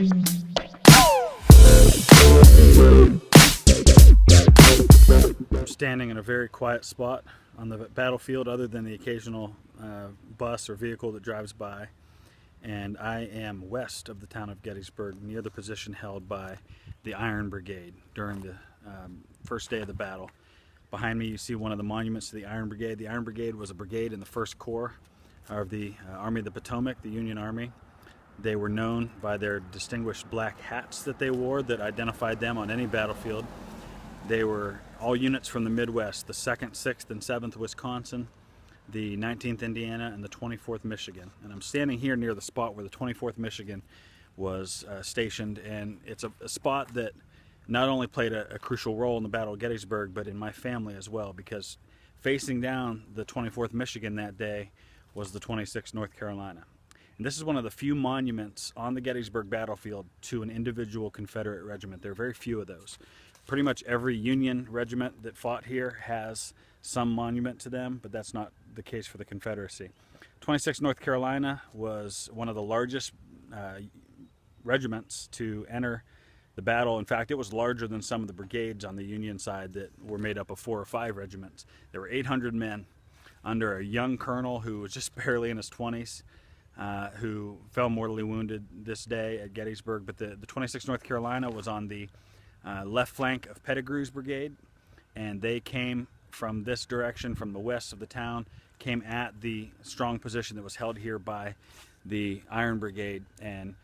I'm standing in a very quiet spot on the battlefield other than the occasional bus or vehicle that drives by, and I am west of the town of Gettysburg, near the position held by the Iron Brigade during the first day of the battle. Behind me you see one of the monuments to the Iron Brigade. The Iron Brigade was a brigade in the 1st Corps of the Army of the Potomac, the Union Army. They were known by their distinguished black hats that they wore that identified them on any battlefield. They were all units from the Midwest, the 2nd, 6th, and 7th Wisconsin, the 19th Indiana, and the 24th Michigan. And I'm standing here near the spot where the 24th Michigan was stationed, and it's a spot that not only played a crucial role in the Battle of Gettysburg, but in my family as well, because facing down the 24th Michigan that day was the 26th North Carolina. And this is one of the few monuments on the Gettysburg battlefield to an individual Confederate regiment. There are very few of those. Pretty much every Union regiment that fought here has some monument to them, but that's not the case for the Confederacy. 26th North Carolina was one of the largest regiments to enter the battle. In fact, it was larger than some of the brigades on the Union side that were made up of 4 or 5 regiments. There were 800 men under a young colonel who was just barely in his 20s, who fell mortally wounded this day at Gettysburg. But the 26th North Carolina was on the left flank of Pettigrew's brigade, and they came from this direction, from the west of the town, came at the strong position that was held here by the Iron Brigade. And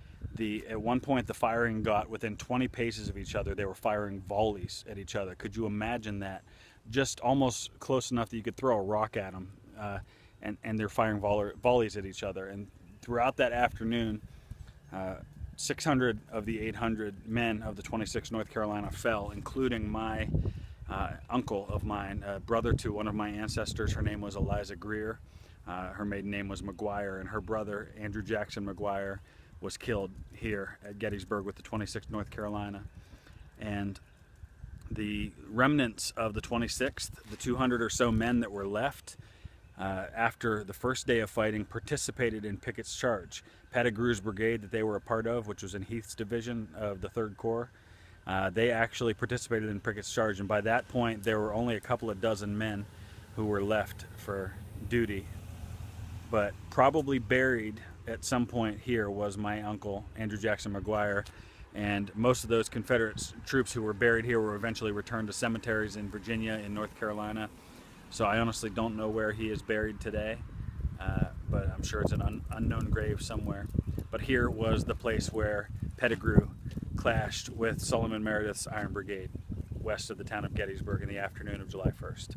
at one point the firing got within 20 paces of each other. They were firing volleys at each other. Could you imagine that? Just almost close enough that you could throw a rock at them, and they're firing volleys at each other. And throughout that afternoon, 600 of the 800 men of the 26th North Carolina fell, including my uncle of mine, brother to one of my ancestors. Her name was Eliza Greer. Her maiden name was McGuire, and her brother, Andrew Jackson McGuire, was killed here at Gettysburg with the 26th North Carolina. And the remnants of the 26th, the 200 or so men that were left after the first day of fighting, participated in Pickett's charge. Pettigrew's brigade that they were a part of, which was in Heath's division of the 3rd Corps, they actually participated in Pickett's charge, and by that point there were only a couple of dozen men who were left for duty. But probably buried at some point here was my uncle, Andrew Jackson McGuire, and most of those Confederate troops who were buried here were eventually returned to cemeteries in Virginia, in North Carolina. So I honestly don't know where he is buried today, but I'm sure it's an unknown grave somewhere. But here was the place where Pettigrew clashed with Sullivan Meredith's Iron Brigade, west of the town of Gettysburg, in the afternoon of July 1st.